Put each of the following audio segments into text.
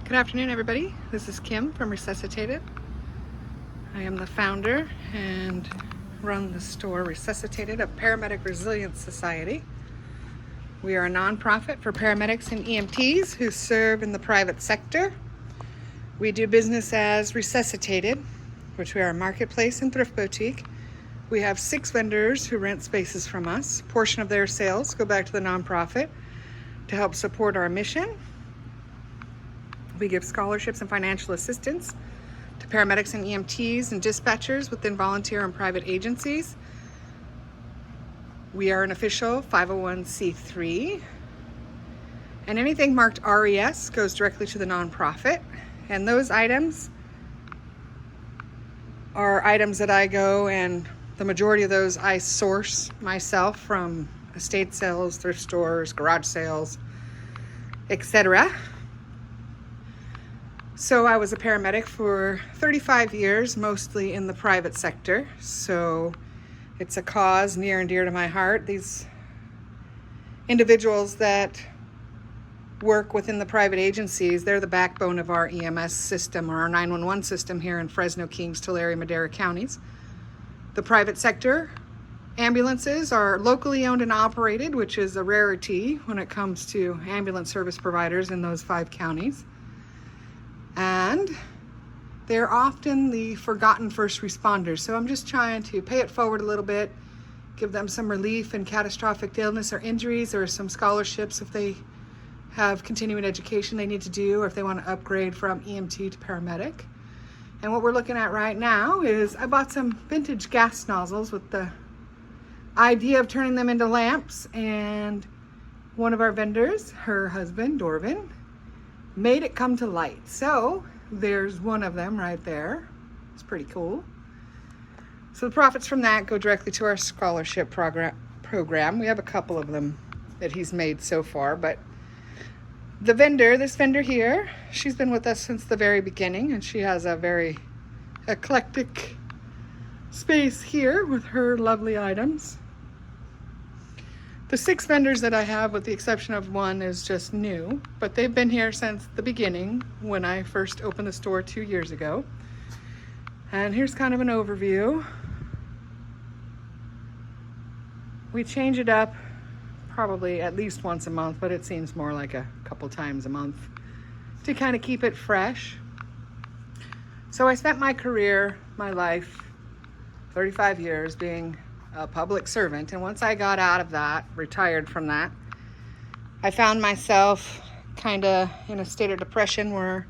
Good afternoon, everybody. This is Kim from Resuscitated. I am the founder and run the store Resuscitated, a paramedic resilience society. We are a nonprofit for paramedics and EMTs who serve in the private sector. We do business as Resuscitated, which we are a marketplace and thrift boutique. We have 6 vendors who rent spaces from us. A portion of their sales go back to the nonprofit to help support our mission. We give scholarships and financial assistance to paramedics and EMTs and dispatchers within volunteer and private agencies. We are an official 501c3, and anything marked RES goes directly to the nonprofit. And those items are items that I go, and the majority of those I source myself from estate sales, thrift stores, garage sales, etc. So I was a paramedic for 35 years, mostly in the private sector. So it's a cause near and dear to my heart. These individuals that work within the private agencies, they're the backbone of our EMS system, or our 911 system here in Fresno, Kings, Tulare, Madera counties. The private sector ambulances are locally owned and operated, which is a rarity when it comes to ambulance service providers in those 5 counties. And they're often the forgotten first responders. So I'm just trying to pay it forward a little bit, give them some relief in catastrophic illness or injuries, or some scholarships if they have continuing education they need to do, or if they want to upgrade from EMT to paramedic. And what we're looking at right now is I bought some vintage gas nozzles with the idea of turning them into lamps, and one of our vendors, her husband, Dorvin, made it come to light. So there's one of them right there. It's pretty cool. So the profits from that go directly to our scholarship program. We have a couple of them that he's made so far, but this vendor here, she's been with us since the very beginning, and she has a very eclectic space here with her lovely items. The 6 vendors that I have, with the exception of one, is just new, but they've been here since the beginning when I first opened the store 2 years ago. And here's kind of an overview. We change it up probably at least once a month, but it seems more like a couple times a month to kind of keep it fresh. So I spent my career, my life, 35 years being a public servant, and once I got out of that, retired from that, I found myself kind of in a state of depression where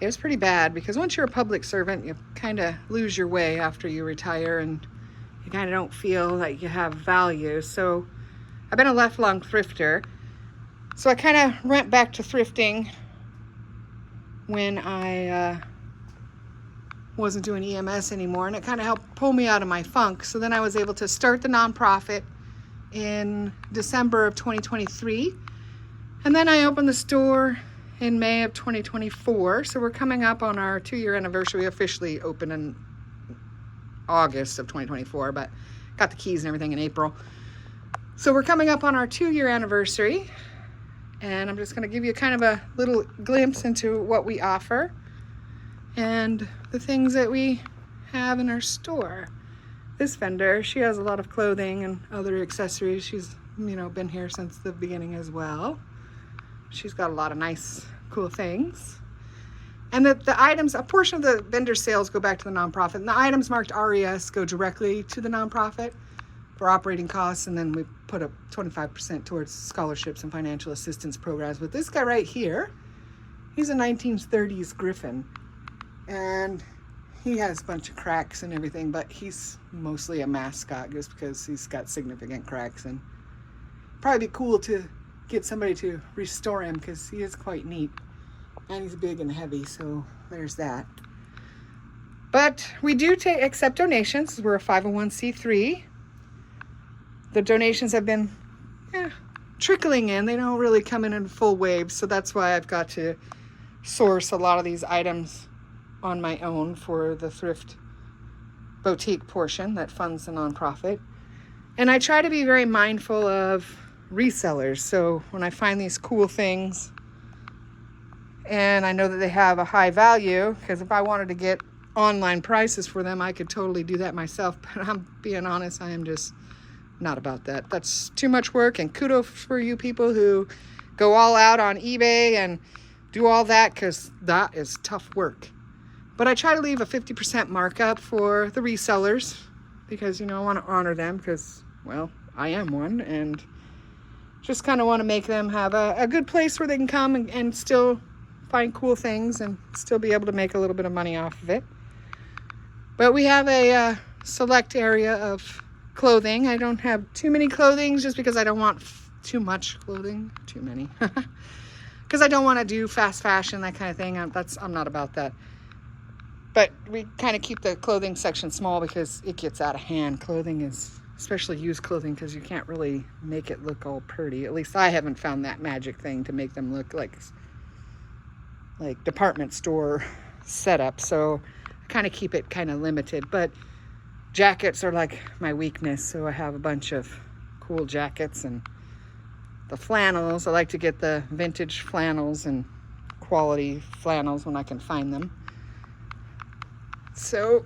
it was pretty bad, because once you're a public servant, you kind of lose your way after you retire, and you kind of don't feel like you have value. So I've been a lifelong thrifter, so I kind of went back to thrifting when I wasn't doing EMS anymore, and it kind of helped pull me out of my funk. So then I was able to start the nonprofit in December of 2023, and then I opened the store in May of 2024. So we're coming up on our 2-year anniversary. We officially opened in August of 2024, but got the keys and everything in April. So we're coming up on our 2-year anniversary, and I'm just going to give you kind of a little glimpse into what we offer and the things that we have in our store. This vendor, she has a lot of clothing and other accessories. She's, been here since the beginning as well. She's got a lot of nice, cool things. And the items, a portion of the vendor sales go back to the nonprofit, and the items marked RES go directly to the nonprofit for operating costs, and then we put up 25% towards scholarships and financial assistance programs. But this guy right here, he's a 1930s Griffin, and he has a bunch of cracks and everything, but he's mostly a mascot just because he's got significant cracks, and probably be cool to get somebody to restore him because he is quite neat, and he's big and heavy, so there's that. But we do accept donations. We're a 501c3. The donations have been trickling in. They don't really come in full waves, so that's why I've got to source a lot of these items on my own for the thrift boutique portion that funds the nonprofit. And I try to be very mindful of resellers. So when I find these cool things, And I know that they have a high value, because if I wanted to get online prices for them, I could totally do that myself. But I'm being honest, I am just not about that. That's too much work, and kudos for you people who go all out on eBay and do all that, because that is tough work. But I try to leave a 50% markup for the resellers, because, you know, I want to honor them, because, well, I am one, and just kind of want to make them have a good place where they can come and still find cool things and still be able to make a little bit of money off of it. But we have a select area of clothing. I don't have too many clothing, just because I don't want too much clothing, too many. Because I don't want to do fast fashion, that kind of thing. I'm not about that. But we kind of keep the clothing section small, because it gets out of hand. Clothing is, especially used clothing, because you can't really make it look all pretty. At least I haven't found that magic thing to make them look like department store setup. So I kind of keep it kind of limited. But jackets are like my weakness, so I have a bunch of cool jackets. And the flannels, I like to get the vintage flannels and quality flannels when I can find them. So,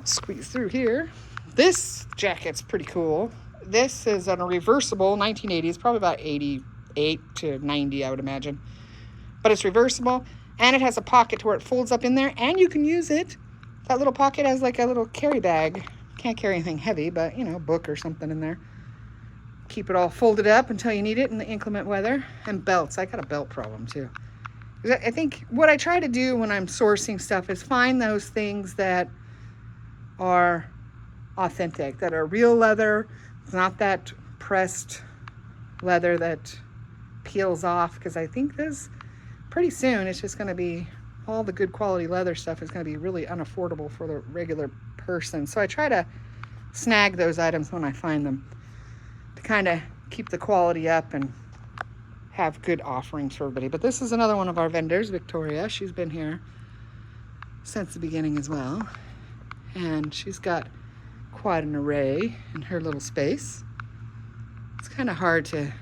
squeeze through here. This jacket's pretty cool. This is on a reversible 1980s, probably about 88 to 90, I would imagine. But it's reversible, and it has a pocket to where it folds up in there, and you can use it. That little pocket has like a little carry bag. Can't carry anything heavy, but, you know, a book or something in there. Keep it all folded up until you need it in the inclement weather. And belts. I got a belt problem too. I think what I try to do when I'm sourcing stuff is find those things that are authentic, that are real leather. It's not that pressed leather that peels off, because I think this pretty soon it's just going to be, all the good quality leather stuff is going to be really unaffordable for the regular person. So I try to snag those items when I find them, to kind of keep the quality up and have good offerings for everybody. But this is another one of our vendors, Victoria. She's been here since the beginning as well, and she's got quite an array in her little space. It's kind of hard to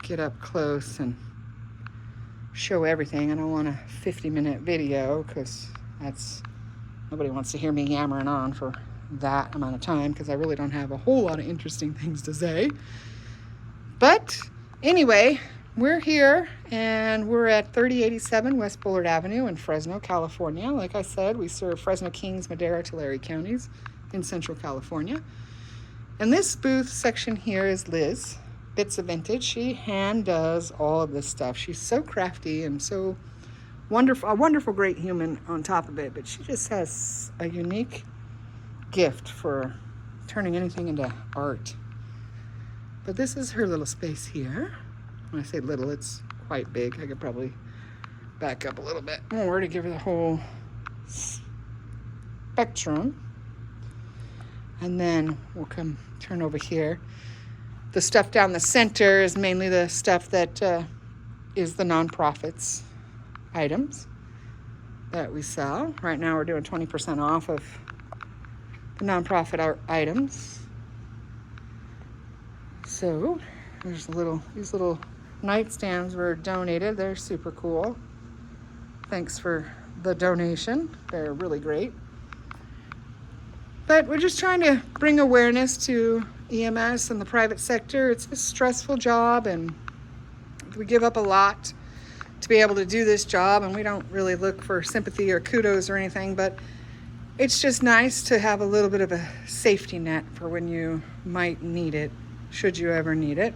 get up close and show everything. I don't want a 50-minute video, because nobody wants to hear me yammering on for that amount of time, because I really don't have a whole lot of interesting things to say. But anyway, we're here, and we're at 3087 West Bullard Avenue in Fresno, California. Like I said, we serve Fresno, Kings, Madera, Tulare counties in Central California. And this booth section here is Liz, Bits of Vintage. She hand does all of this stuff. She's so crafty and so wonderful, a wonderful, great human on top of it. But she just has a unique gift for turning anything into art. But this is her little space here. When I say little, it's quite big. I could probably back up a little bit more to give her the whole spectrum. And then we'll turn over here. The stuff down the center is mainly the stuff that is the nonprofits items that we sell. Right now we're doing 20% off of the nonprofit items. So there's these little nightstands were donated. They're super cool. Thanks for the donation. They're really great. But we're just trying to bring awareness to EMS and the private sector. It's a stressful job, and we give up a lot to be able to do this job, and we don't really look for sympathy or kudos or anything, but it's just nice to have a little bit of a safety net for when you might need it, should you ever need it.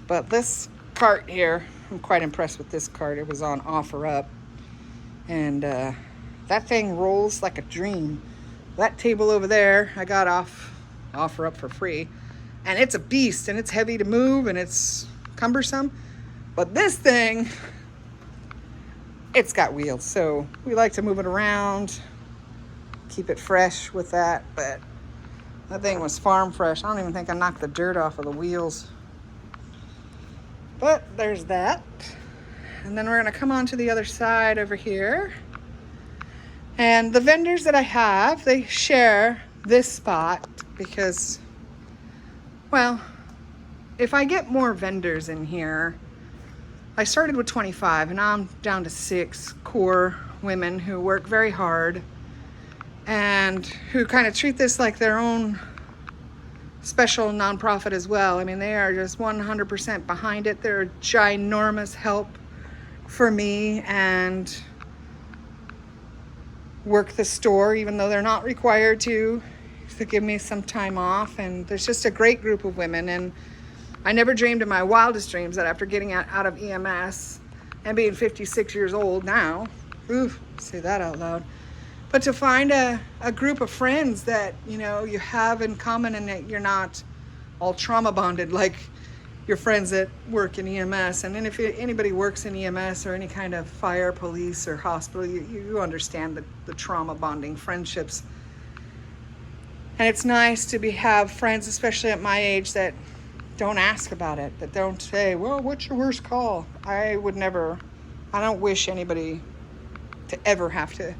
But this cart here, I'm quite impressed with this cart. It was on OfferUp, and that thing rolls like a dream. That table over there, I got off OfferUp for free, and it's a beast, and it's heavy to move, and it's cumbersome. But this thing, it's got wheels, so we like to move it around, keep it fresh with that. But that thing was farm fresh. I don't even think I knocked the dirt off of the wheels. But there's that. And then we're gonna come on to the other side over here. And the vendors that I have, they share this spot because, well, if I get more vendors in here, I started with 25 and now I'm down to 6 core women who work very hard and who kind of treat this like their own special nonprofit as well. I mean, they are just 100% behind it. They're a ginormous help for me and work the store, even though they're not required to give me some time off. And there's just a great group of women. And I never dreamed in my wildest dreams that after getting out of EMS and being 56 years old now, say that out loud, but to find a group of friends that, you know, you have in common and that you're not all trauma bonded like your friends that work in EMS. And then if anybody works in EMS or any kind of fire, police, or hospital, you understand the trauma bonding friendships. And it's nice to have friends, especially at my age, that don't ask about it, that don't say, well, what's your worst call? I don't wish anybody to ever have to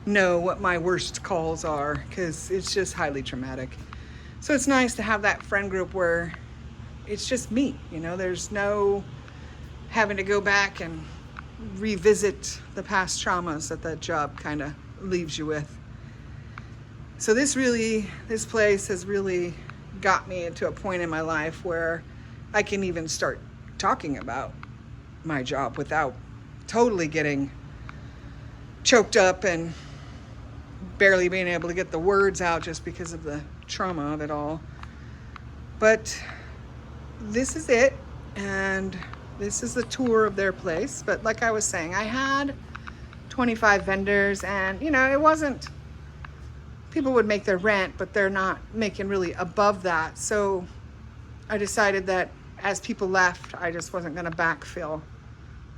know what my worst calls are, because it's just highly traumatic. So it's nice to have that friend group where it's just me, you know, there's no having to go back and revisit the past traumas that job kind of leaves you with. So this place has really got me to a point in my life where I can even start talking about my job without totally getting choked up and barely being able to get the words out just because of the trauma of it all. But this is it, and this is the tour of their place. But like I was saying, I had 25 vendors, and you know, it wasn't, people would make their rent, but they're not making really above that. So I decided that as people left, I just wasn't going to backfill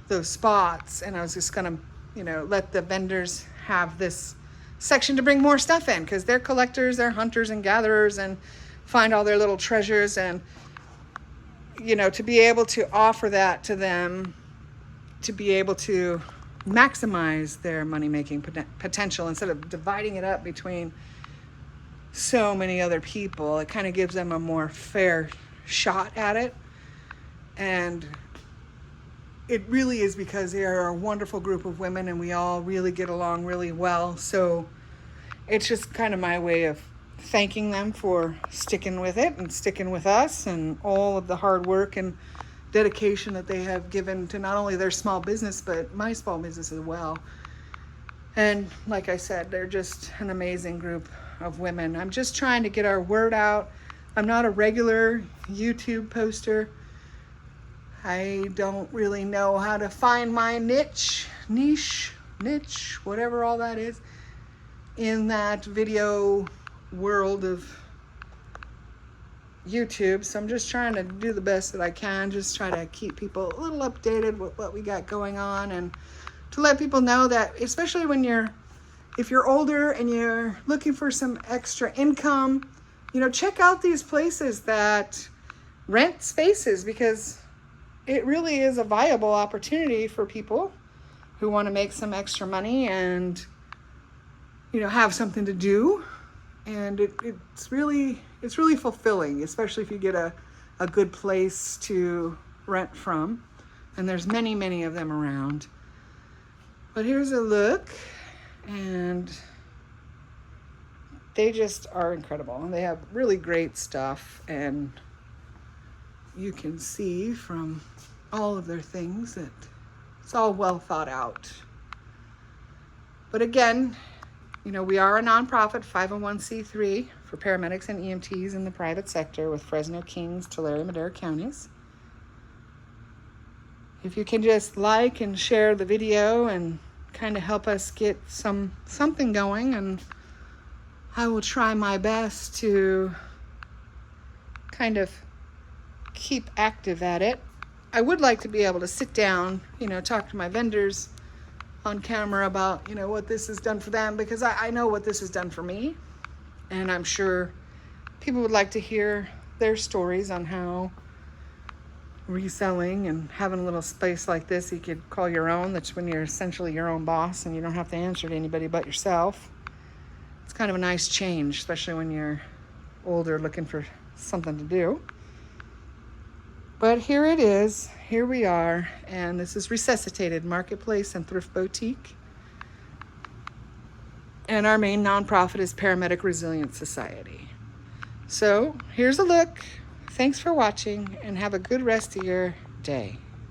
those spots, and I was just going to, you know, let the vendors have this section to bring more stuff in, because they're collectors, they're hunters and gatherers, and find all their little treasures. And you know, to be able to offer that to them, to be able to maximize their money-making potential instead of dividing it up between so many other people, it kind of gives them a more fair shot at it. And it really is because they are a wonderful group of women and we all really get along really well. So it's just kind of my way of thanking them for sticking with it and sticking with us and all of the hard work and dedication that they have given to not only their small business, but my small business as well. And like I said, they're just an amazing group of women. I'm just trying to get our word out. I'm not a regular YouTube poster. I don't really know how to find my niche, whatever all that is, in that video world of YouTube. So I'm just trying to do the best that I can, just try to keep people a little updated with what we got going on, and to let people know that, especially if you're older and you're looking for some extra income, you know, check out these places that rent spaces, because it really is a viable opportunity for people who want to make some extra money and, you know, have something to do. And it's really fulfilling, especially if you get a good place to rent from. And there's many, many of them around. But here's a look, and they just are incredible. And they have really great stuff, and you can see from all of their things that it's all well thought out. But again, you know, we are a nonprofit 501c3 for paramedics and EMTs in the private sector with Fresno, Kings, Tulare, Madera counties. If you can just like and share the video and kind of help us get something going, and I will try my best to kind of keep active at it. I would like to be able to sit down, you know, talk to my vendors on camera about, you know, what this has done for them, because I know what this has done for me, and I'm sure people would like to hear their stories on how reselling and having a little space like this you could call your own, that's when you're essentially your own boss and you don't have to answer to anybody but yourself. It's kind of a nice change, especially when you're older looking for something to do. But here it is. here we are, and this is Resuscitated Marketplace and Thrift Boutique. And our main nonprofit is Paramedic Resilience Society. So here's a look. Thanks for watching, and have a good rest of your day.